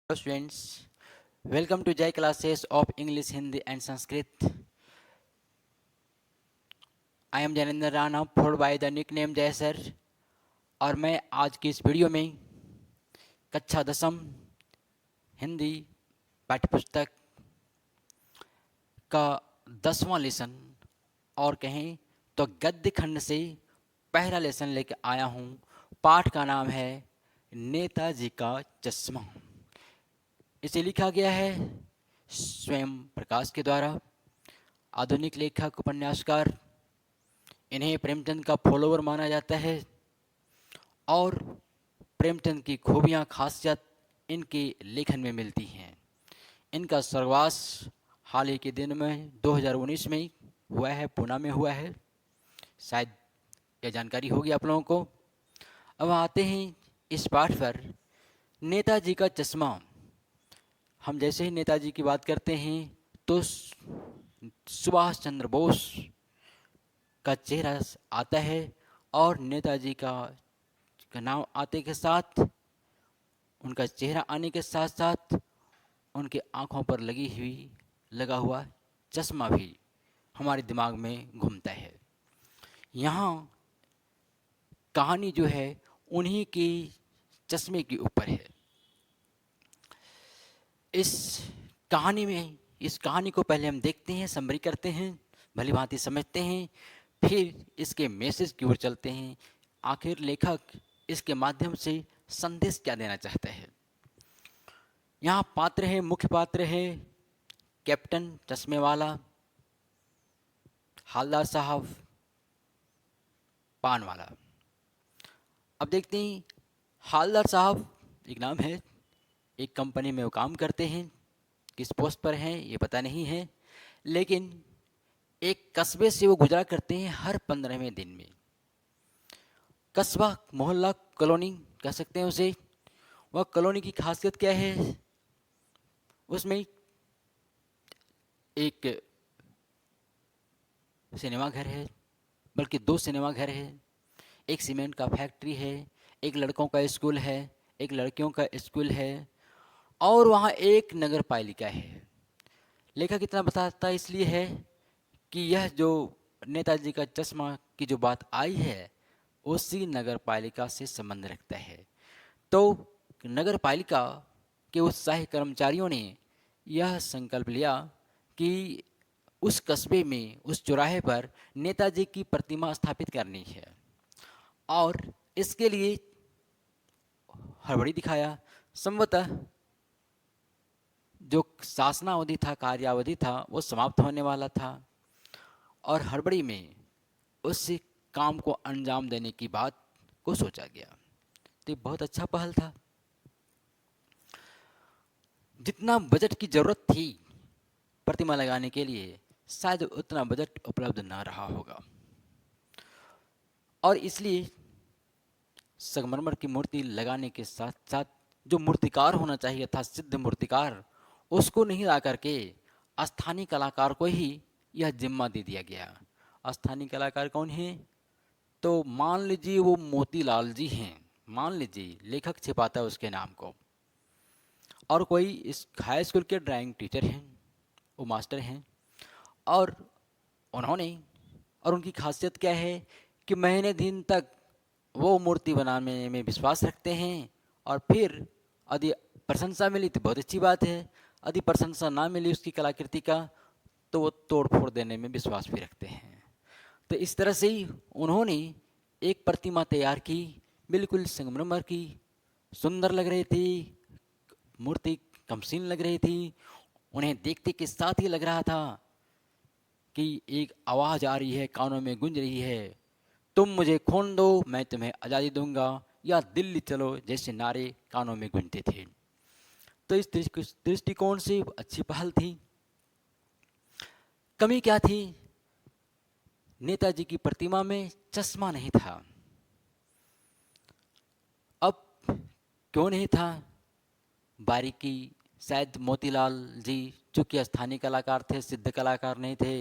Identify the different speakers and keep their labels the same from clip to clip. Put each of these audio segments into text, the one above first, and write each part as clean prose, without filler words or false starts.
Speaker 1: Hello students, welcome to Jai classes of English, Hindi and Sanskrit. I am Janendra Rana, followed by the nickname Jai sir. और मैं आज की इस video में कक्षा 10वीं हिंदी पाठ्यपुस्तक का 10वां लेसन और कहें तो गद्य खंड से पहला लेसन लेकर आया हूँ। पाठ का नाम है नेताजी का चश्मा। इसे लिखा गया है स्वयं प्रकाश के द्वारा। आधुनिक लेखक उपन्यासकार, इन्हें प्रेमचंद का फॉलोवर माना जाता है और प्रेमचंद की खूबियाँ खासियत इनके लेखन में मिलती हैं। इनका स्वर्गवास हाल ही के दिन में 2019 में हुआ है, पुणे में हुआ है। शायद यह जानकारी होगी आप लोगों को। अब आते हैं इस पाठ पर, नेताजी का चश्मा। हम जैसे ही नेताजी की बात करते हैं तो सुभाष चंद्र बोस का चेहरा आता है और नेताजी का नाम आते के साथ, उनका चेहरा आने के साथ साथ उनके आँखों पर लगा हुआ चश्मा भी हमारे दिमाग में घूमता है। यहाँ कहानी जो है उन्हीं के चश्मे के ऊपर है। इस कहानी को पहले हम देखते हैं, समरी करते हैं, भली भांति समझते हैं, फिर इसके मैसेज की ओर चलते हैं। आखिर लेखक इसके माध्यम से संदेश क्या देना चाहता है। यहाँ पात्र है, मुख्य पात्र है कैप्टन चश्मे वाला, हालदार साहब, पान वाला। अब देखते हैं, हालदार साहब एक नाम है, एक कंपनी में वो काम करते हैं। किस पोस्ट पर हैं ये पता नहीं है, लेकिन एक कस्बे से वो गुजरा करते हैं हर 15वें दिन में। कस्बा, मोहल्ला, कॉलोनी कह सकते हैं उसे। वह कॉलोनी की खासियत क्या है, उसमें एक सिनेमा घर है, बल्कि 2 सिनेमा घर है, एक सीमेंट का फैक्ट्री है, एक लड़कों का स्कूल है, एक लड़कियों का स्कूल है, और वहाँ एक नगर पालिका है। लेखक इतना बताता इसलिए है कि यह जो नेताजी का चश्मा की जो बात आई है उसी नगर पालिका से संबंध रखता है। तो नगर पालिका के उत्साही कर्मचारियों ने यह संकल्प लिया कि उस कस्बे में, उस चौराहे पर नेताजी की प्रतिमा स्थापित करनी है, और इसके लिए हड़बड़ी दिखाया। संभवतः जो शासनावधि था, कार्यावधि था, वो समाप्त होने वाला था और हड़बड़ी में उस काम को अंजाम देने की बात को सोचा गया। तो ये बहुत अच्छा पहल था। जितना बजट की जरूरत थी प्रतिमा लगाने के लिए, शायद उतना बजट उपलब्ध ना रहा होगा, और इसलिए संगमरमर की मूर्ति लगाने के साथ साथ जो मूर्तिकार होना चाहिए था, सिद्ध मूर्तिकार, उसको नहीं ला करके स्थानीय कलाकार को ही यह जिम्मा दे दिया गया। स्थानीय कलाकार कौन है, तो मान लीजिए वो मोतीलाल जी हैं, मान लीजिए, लेखक छिपाता है उसके नाम को, और कोई इस हाई स्कूल के ड्राइंग टीचर हैं, वो मास्टर हैं, और उनकी खासियत क्या है कि महीने दिन तक वो मूर्ति बनाने में विश्वास रखते हैं, और फिर यदि प्रशंसा मिली तो बहुत अच्छी बात है, यदि प्रशंसा ना मिली उसकी कलाकृति का तो वो तोड़ फोड़ देने में विश्वास भी रखते हैं। तो इस तरह से ही उन्होंने एक प्रतिमा तैयार की, बिल्कुल संगमरमर की, सुंदर लग रही थी, मूर्ति कमसीन लग रही थी। उन्हें देखते के साथ ही लग रहा था कि एक आवाज़ आ रही है, कानों में गूंज रही है, तुम मुझे खून दो मैं तुम्हें आज़ादी दूंगा, या दिल्ली चलो जैसे नारे कानों में गूंजते थे। तो इस दृष्टिकोण से अच्छी पहल थी। कमी क्या थी, नेताजी की प्रतिमा में चश्मा नहीं था। अब क्यों नहीं था, बारीकी शायद मोतीलाल जी, चूँकि स्थानीय कलाकार थे, सिद्ध कलाकार नहीं थे,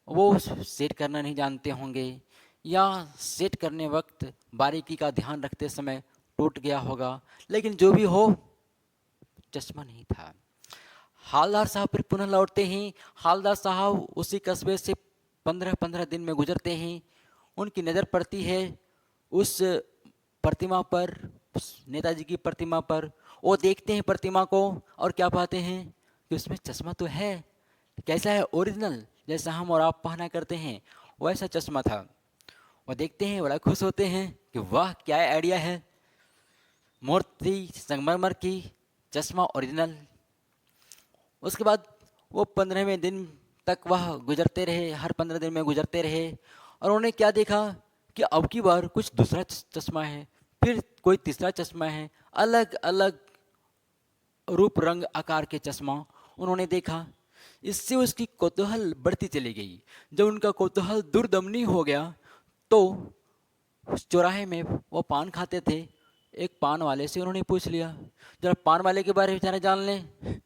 Speaker 1: वो सेट करना नहीं जानते होंगे, या सेट करने वक्त बारीकी का ध्यान रखते समय टूट गया होगा। लेकिन जो भी हो, चश्मा नहीं था। हालदार साहब फिर पुनः लौटते हैं। हालदार साहब उसी कस्बे से 15-15 दिन में गुजरते हैं। उनकी नज़र पड़ती है उस प्रतिमा पर, नेताजी की प्रतिमा पर। वो देखते हैं प्रतिमा को और क्या पाते हैं कि उसमें चश्मा तो है। कैसा है? ओरिजिनल, जैसा हम और आप पहना करते हैं वैसा चश्मा था। वो देखते हैं, बड़ा खुश होते हैं कि वाह क्या आइडिया है, मूर्ति संगमरमर की, चश्मा ओरिजिनल। उसके बाद वो 15वें दिन तक वह गुजरते रहे, हर 15 दिन में गुजरते रहे। और उन्होंने क्या देखा कि अब की बार कुछ दूसरा चश्मा है, फिर कोई तीसरा चश्मा है, अलग अलग रूप रंग आकार के चश्मा उन्होंने देखा। इससे उसकी कौतूहल बढ़ती चली गई। जब उनका कौतूहल दुर्दमनी हो गया तो उस चौराहे में वो पान खाते थे, एक पान वाले से उन्होंने पूछ लिया, जरा पान वाले के बारे में जाने जान लें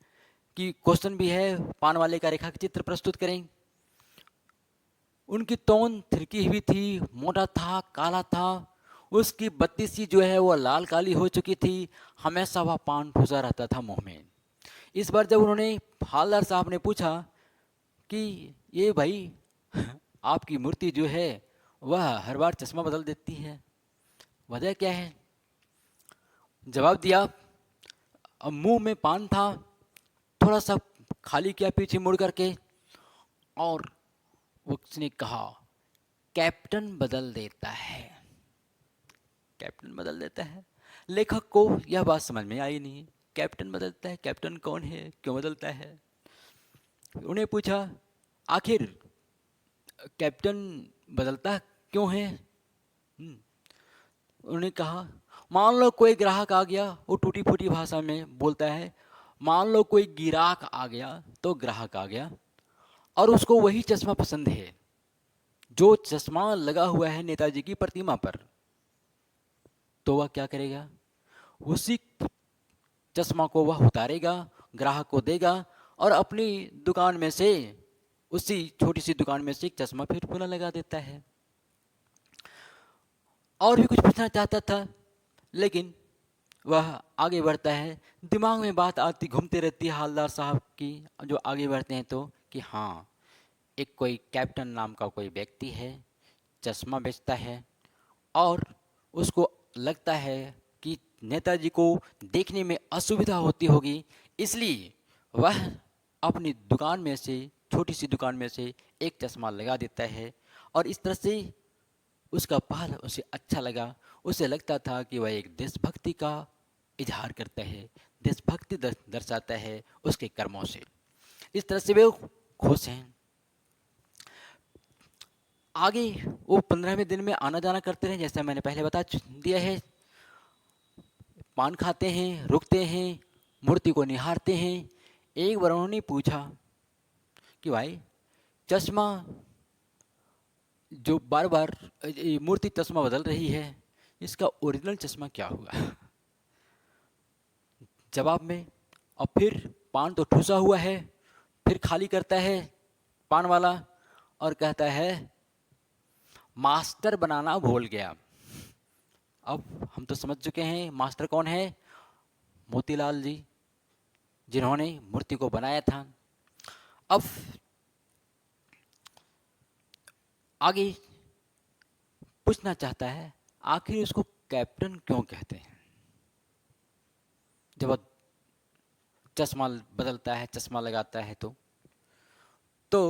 Speaker 1: कि क्वेश्चन भी है, पान वाले का रेखा चित्र प्रस्तुत करें। उनकी तौन थिरकी हुई थी, मोटा था, काला था, उसकी बत्ती सी जो है वो लाल काली हो चुकी थी, हमेशा वह पान ठूसा रहता था मुंह में। इस बार जब उन्होंने, हालदार साहब ने पूछा कि ये भाई आपकी मूर्ति जो है वह हर बार चश्मा बदल देती है, वजह क्या है? जवाब दिया, अब मुंह में पान था, थोड़ा सा खाली किया पीछे मुड़ करके, और उसने कहा कैप्टन बदल देता है। कैप्टन बदल देता है। लेखक को यह बात समझ में आई नहीं, कैप्टन बदलता है, कैप्टन कौन है, क्यों बदलता है? उन्हें पूछा आखिर कैप्टन बदलता क्यों है? उन्होंने कहा मान लो कोई ग्राहक आ गया, वो टूटी फूटी भाषा में बोलता है, मान लो कोई गिराक आ गया, तो ग्राहक आ गया और उसको वही चश्मा पसंद है जो चश्मा लगा हुआ है नेताजी की प्रतिमा पर, तो वह क्या करेगा? उसी चश्मा को वह उतारेगा, ग्राहक को देगा और अपनी दुकान में से, उसी छोटी सी दुकान में से एक चश्मा फिर पुनः लगा देता है। और भी कुछ पूछना चाहता था लेकिन वह आगे बढ़ता है। दिमाग में बात आती घूमती रहती है हालदार साहब की, जो आगे बढ़ते हैं तो, कि हाँ एक कोई कैप्टन नाम का कोई व्यक्ति है, चश्मा बेचता है और उसको लगता है कि नेताजी को देखने में असुविधा होती होगी, इसलिए वह अपनी दुकान में से, छोटी सी दुकान में से एक चश्मा लगा देता है। और इस तरह से उसका पहल उसे अच्छा लगा, उसे लगता था कि वह एक देशभक्ति का इजहार करता है, देशभक्ति दर्शाता है उसके कर्मों से। इस तरह से वे खुश हैं। आगे वो 15वें दिन में आना जाना करते रहे, जैसा मैंने पहले बता दिया है। पान खाते हैं, रुकते हैं, मूर्ति को निहारते हैं। एक बार उन्होंने पूछा कि भाई चश्मा जो बार बार मूर्ति चश्मा बदल रही है, इसका ओरिजिनल चश्मा क्या हुआ? जवाब में, और फिर पान तो ठूसा हुआ है, फिर खाली करता है पान वाला और कहता है मास्टर बनाना भूल गया। अब हम तो समझ चुके हैं मास्टर कौन है, मोतीलाल जी, जिन्होंने मूर्ति को बनाया था। अब आगे पूछना चाहता है आखिर उसको कैप्टन क्यों कहते हैं? जब चश्मा बदलता है, चश्मा लगाता है तो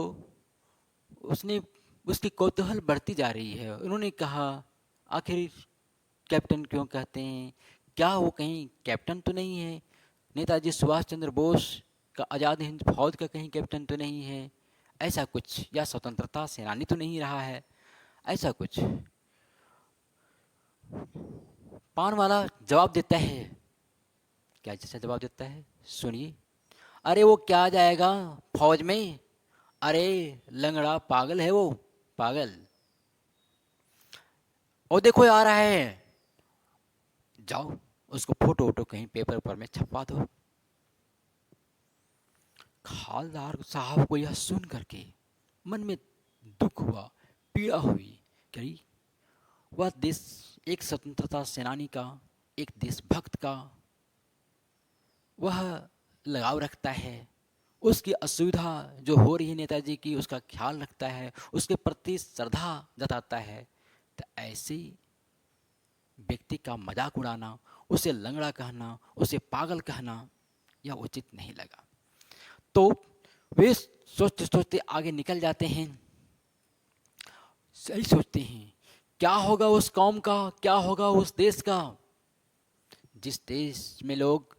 Speaker 1: उसने, उसकी कौतूहल बढ़ती जा रही है। उन्होंने कहा आखिर कैप्टन क्यों कहते हैं, क्या वो कहीं कैप्टन तो नहीं है, नेताजी सुभाष चंद्र बोस का आज़ाद हिंद फौज का कहीं कैप्टन तो नहीं है, ऐसा कुछ, या स्वतंत्रता सेनानी तो नहीं रहा है, ऐसा कुछ। पान वाला जवाब देता है, क्या जैसा जवाब देता है सुनिए, अरे वो क्या जाएगा फौज में, अरे लंगड़ा पागल है वो, पागल, और देखो आ रहा है, जाओ उसको फोटो वोटो कहीं पेपर पर में छपवा दो। हालदार साहब को यह सुन करके मन में दुख हुआ, पीड़ा हुई कि वह देश, एक स्वतंत्रता सेनानी का, एक देशभक्त का वह लगाव रखता है, उसकी असुविधा जो हो रही है नेताजी की उसका ख्याल रखता है, उसके प्रति श्रद्धा जताता है, तो ऐसे व्यक्ति का मजाक उड़ाना, उसे लंगड़ा कहना, उसे पागल कहना यह उचित नहीं लगा। तो वे सोचते सोचते आगे निकल जाते हैं, सही सोचते हैं क्या होगा उस कौम का, क्या होगा उस देश का, जिस देश में लोग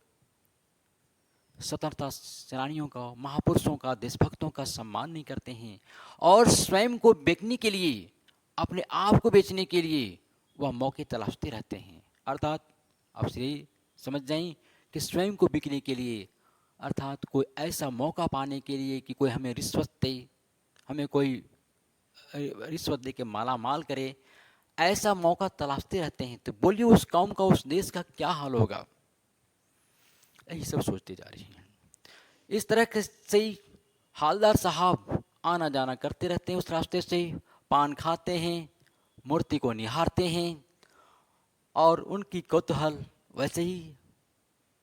Speaker 1: स्वतंत्रता सेनानियों का, महापुरुषों का, देशभक्तों का सम्मान नहीं करते हैं और स्वयं को बेचने के लिए, अपने आप को बेचने के लिए वह मौके तलाशते रहते हैं। अर्थात आप सही समझ जाएं कि स्वयं को बिकने के लिए, अर्थात कोई ऐसा मौका पाने के लिए कि कोई हमें रिश्वत दे, हमें कोई रिश्वत दे के माला माल करे, ऐसा मौका तलाशते रहते हैं। तो बोलिए उस कौम का, उस देश का क्या हाल होगा। यही सब सोचते जा रही हैं। इस तरह से हालदार साहब आना जाना करते रहते हैं उस रास्ते से, पान खाते हैं, मूर्ति को निहारते हैं और उनकी कौतूहल वैसे ही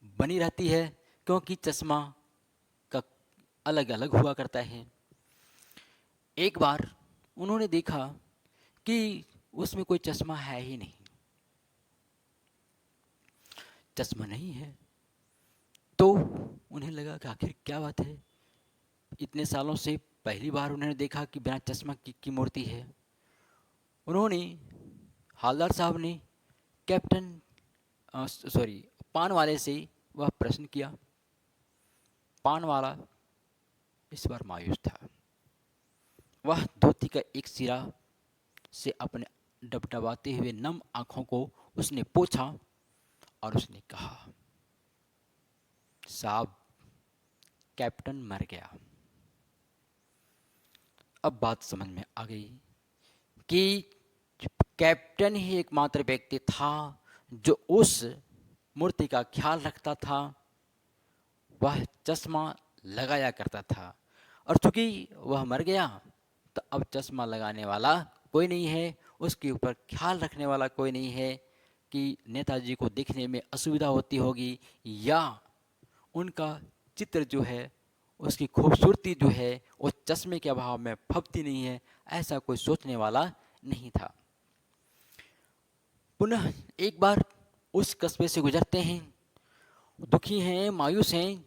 Speaker 1: बनी रहती है, क्योंकि चश्मा का अलग अलग हुआ करता है। एक बार उन्होंने देखा कि उसमें कोई चश्मा है ही नहीं, चश्मा नहीं है। तो उन्हें लगा कि आखिर क्या बात है, इतने सालों से पहली बार उन्होंने देखा कि बिना चश्मा की मूर्ति है। उन्होंने, हालदार साहब ने कैप्टन सॉरी पान वाले से वह प्रश्न किया। पान वाला इस बार मायूस था। वह धोती का एक सिरा से अपने डबडबाते हुए नम आंखों को उसने पोंछा और उसने कहा, साहब कैप्टन मर गया। अब बात समझ में आ गई कि कैप्टन ही एकमात्र व्यक्ति था जो उस मूर्ति का ख्याल रखता था, वह चश्मा लगाया करता था। और चूंकि वह मर गया तो अब चश्मा लगाने वाला कोई नहीं है, उसके ऊपर ख्याल रखने वाला कोई नहीं है कि नेताजी को देखने में असुविधा होती होगी या उनका चित्र जो है, उसकी खूबसूरती जो है वो चश्मे के अभाव में फबती नहीं है, ऐसा कोई सोचने वाला नहीं था। पुनः एक बार उस कस्बे से गुजरते हैं, दुखी हैं, मायूस हैं।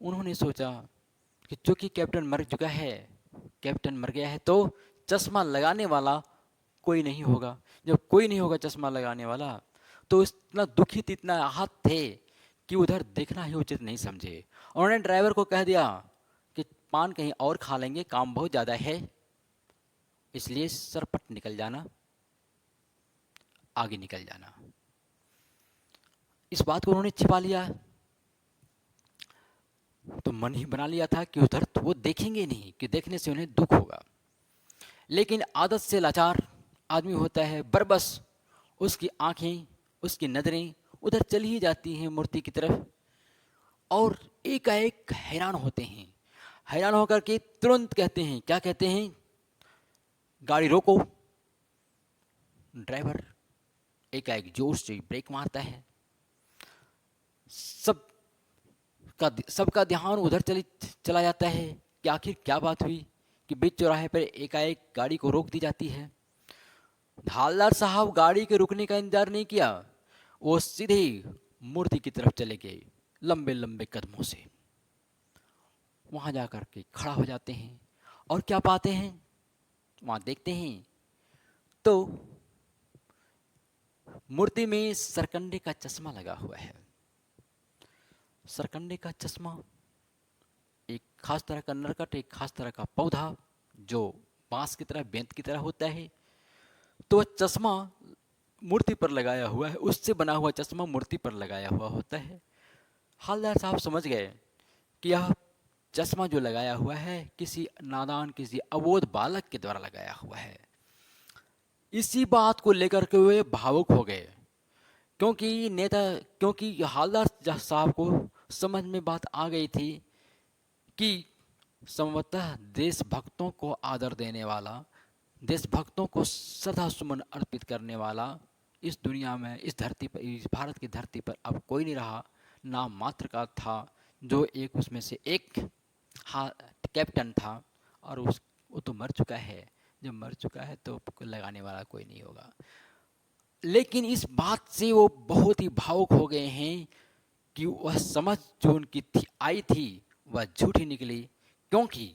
Speaker 1: उन्होंने सोचा कि चूंकि कैप्टन मर चुका है, कैप्टन मर गया है, तो चश्मा लगाने वाला कोई नहीं होगा। जब कोई नहीं होगा चश्मा लगाने वाला, तो इतना दुखित, इतना आहत थे कि उधर देखना ही उचित नहीं समझे। उन्होंने ड्राइवर को कह दिया कि पान कहीं और खा लेंगे, काम बहुत ज़्यादा है, इसलिए सरपट निकल जाना, आगे निकल जाना। इस बात को उन्होंने छिपा लिया, तो मन ही बना लिया था कि उधर तो वो देखेंगे नहीं, कि देखने से उन्हें दुख होगा। लेकिन आदत से लाचार आदमी होता है, बरबस उसकी आंखें, उसकी नज़रें उधर चली ही जाती हैं मूर्ति की तरफ, और एकाएक हैरान होते हैं। हैरान होकर के तुरंत कहते हैं, क्या कहते हैं, गाड़ी रोको। ड्राइवर एकाएक जोर से ब्रेक मारता है। सबका ध्यान उधर चला जाता है कि आखिर क्या बात हुई कि बीच चौराहे पर एकाएक गाड़ी को रोक दी जाती है। हालदार साहब गाड़ी के रुकने का इंतजार नहीं किया, वो सीधे मूर्ति की तरफ चले गए लंबे लंबे कदमों से। वहां जाकर के खड़ा हो जाते हैं और क्या पाते हैं, वहां देखते हैं तो मूर्ति में सरकंडे का चश्मा लगा हुआ है। सरकंडे का चश्मा एक खास तरह का नरकट, एक खास तरह का पौधा जो बांस की तरह, बेंत की तरह होता है, तो वह चश्मा मूर्ति पर लगाया हुआ है, उससे बना हुआ चश्मा मूर्ति पर लगाया हुआ होता है। हालदार साहब समझ गए कि यह चश्मा जो लगाया हुआ है किसी नादान, किसी अबोध बालक के द्वारा लगाया हुआ है। इसी बात को लेकर के वे भावुक हो गए, क्योंकि हालदार साहब को समझ में बात आ गई थी कि संभवतः देशभक्तों को आदर देने वाला, देशभक्तों को श्रद्धा सुमन अर्पित करने वाला इस दुनिया में, इस धरती पर, इस भारत की धरती पर अब कोई नहीं रहा। नाम मात्र का था, जो एक उसमें से एक हाँ कैप्टन था, और उस वो तो मर चुका है। जब मर चुका है तो लगाने वाला कोई नहीं होगा। लेकिन इस बात से वो बहुत ही भावुक हो गए हैं कि वह समझ जो उनकी थी आई थी वह झूठी निकली, क्योंकि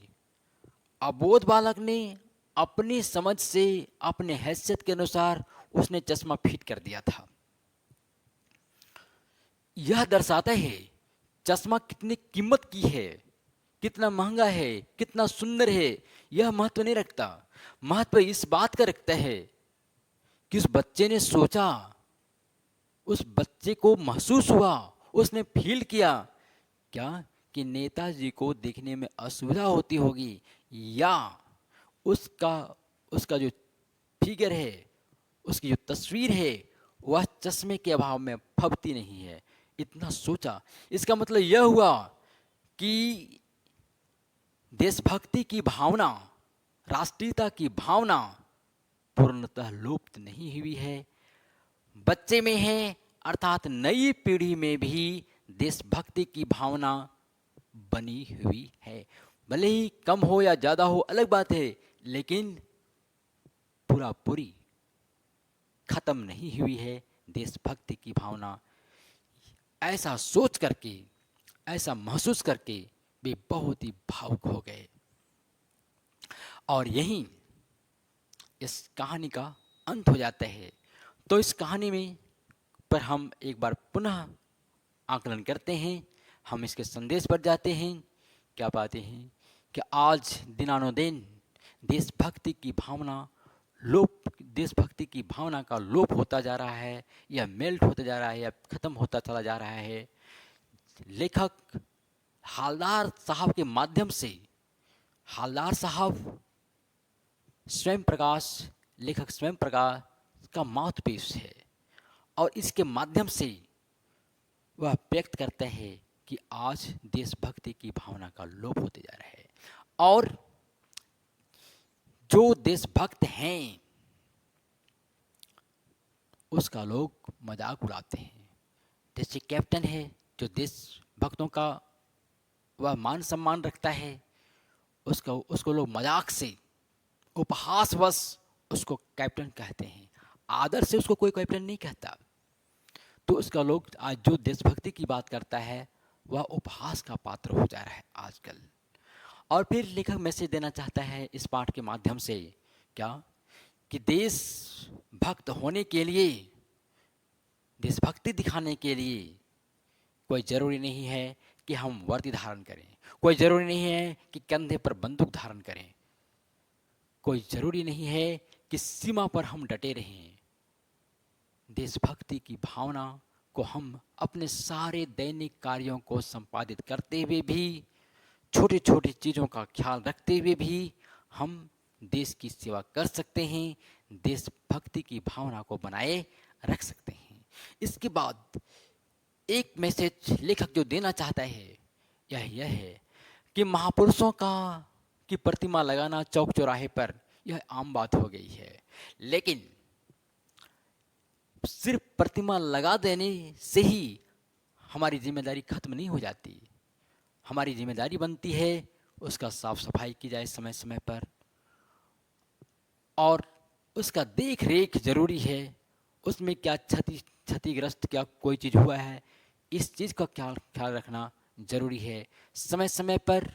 Speaker 1: अबोध बालक ने अपनी समझ से, अपने हैसियत के अनुसार उसने चश्मा फिट कर दिया था। यह दर्शाता है चश्मा कितनी कीमत की है, कितना महंगा है, कितना सुंदर है। यह महत्व नहीं रखता, महत्व इस बात का रखता है कि उस बच्चे ने सोचा, उस बच्चे को महसूस हुआ, उसने फील किया क्या कि नेताजी को देखने में असुविधा होती होगी, या उसका उसका जो फिगर है, उसकी जो तस्वीर है वह चश्मे के अभाव में फबती नहीं है। इतना सोचा, इसका मतलब यह हुआ कि देशभक्ति की भावना, राष्ट्रीयता की भावना पूर्णतः लुप्त नहीं हुई है, बच्चे में है। अर्थात नई पीढ़ी में भी देशभक्ति की भावना बनी हुई है। भले ही कम हो या ज़्यादा हो अलग बात है, लेकिन पूरा पूरी खत्म नहीं हुई है देशभक्ति की भावना। ऐसा सोच करके, ऐसा महसूस करके वे बहुत ही भावुक हो गए। और यहीं इस कहानी का अंत हो जाता है। तो इस कहानी में पर हम एक बार पुनः आकलन करते हैं, हम इसके संदेश पर जाते हैं। क्या पाते हैं कि आज दिनानुदिन देशभक्ति की भावना लोप, देशभक्ति की भावना का लोप होता जा रहा है, या मेल्ट होता जा रहा है, या ख़त्म होता चला जा रहा है। लेखक हालदार साहब के माध्यम से, हालदार साहब स्वयं प्रकाश, लेखक स्वयं प्रकाश का माउथपीस है, और इसके माध्यम से वह व्यक्त करते हैं कि आज देशभक्ति की भावना का लोप होते जा रहा है, और जो देशभक्त हैं उसका लोग मजाक उड़ाते हैं। जैसे कैप्टन है जो देशभक्तों का वह मान सम्मान रखता है, उसको उसको लोग मजाक से, उपहासवश उसको कैप्टन कहते हैं। आदर से उसको कोई कैप्टन नहीं कहता। तो उसका लोग आज जो देशभक्ति की बात करता है वह उपहास का पात्र हो जा रहा है आजकल। और फिर लेखक मैसेज देना चाहता है इस पाठ के माध्यम से, क्या कि देशभक्त होने के लिए, देशभक्ति दिखाने के लिए कोई ज़रूरी नहीं है कि हम वर्दी धारण करें, कोई ज़रूरी नहीं है कि कंधे पर बंदूक धारण करें, कोई ज़रूरी नहीं है कि सीमा पर हम डटे रहें। देशभक्ति की भावना को हम अपने सारे दैनिक कार्यों को संपादित करते हुए भी, छोटी छोटी चीज़ों का ख्याल रखते हुए भी हम देश की सेवा कर सकते हैं, देशभक्ति की भावना को बनाए रख सकते हैं। इसके बाद एक मैसेज लेखक जो देना चाहता है यह है कि महापुरुषों का की प्रतिमा लगाना चौक चौराहे पर यह आम बात हो गई है, लेकिन सिर्फ प्रतिमा लगा देने से ही हमारी जिम्मेदारी खत्म नहीं हो जाती। हमारी जिम्मेदारी बनती है उसका साफ सफाई की जाए समय समय पर, और उसका देख रेख जरूरी है। उसमें क्या क्षतिग्रस्त क्या कोई चीज़ हुआ है, इस चीज़ का ख्याल रखना जरूरी है। समय समय पर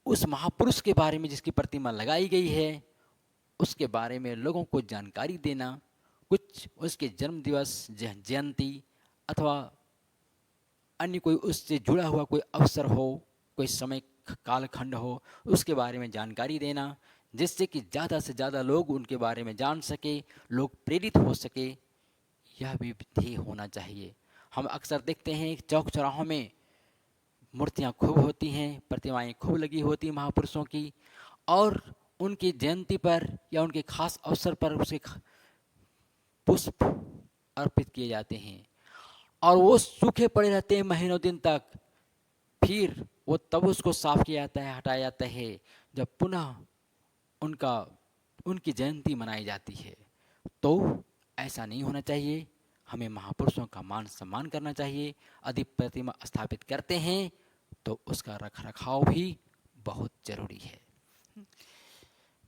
Speaker 1: उस महापुरुष के बारे में जिसकी प्रतिमा लगाई गई है उसके बारे में लोगों को जानकारी देना, कुछ उसके जन्म दिवस, जयंती अथवा अन्य कोई उससे जुड़ा हुआ कोई अवसर हो, कोई समय कालखंड हो, उसके बारे में जानकारी देना, जिससे कि ज़्यादा से ज़्यादा लोग उनके बारे में जान सके, लोग प्रेरित हो सके, यह भी ध्येय होना चाहिए। हम अक्सर देखते हैं चौक चौराहों में मूर्तियाँ खूब होती हैं, प्रतिमाएं खूब लगी होती हैं महापुरुषों की, और उनकी जयंती पर या उनके खास अवसर पर उसके पुष्प अर्पित किए जाते हैं, और वो सूखे पड़े रहते हैं महीनों दिन तक। फिर वो तब उसको साफ किया जाता है, हटाया जाता है, जब पुनः उनकी जयंती मनाई जाती है। तो ऐसा नहीं होना चाहिए। हमें महापुरुषों का मान सम्मान करना चाहिए। यदि प्रतिमा स्थापित करते हैं तो उसका रख रखाव भी बहुत ज़रूरी है।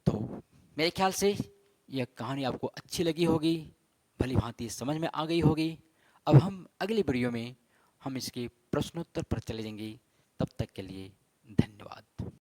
Speaker 1: तो मेरे ख्याल से यह कहानी आपको अच्छी लगी होगी, भली भांति समझ में आ गई होगी। अब हम अगली वीडियो में हम इसके प्रश्नोत्तर पर चले जाएंगे। तब तक के लिए धन्यवाद।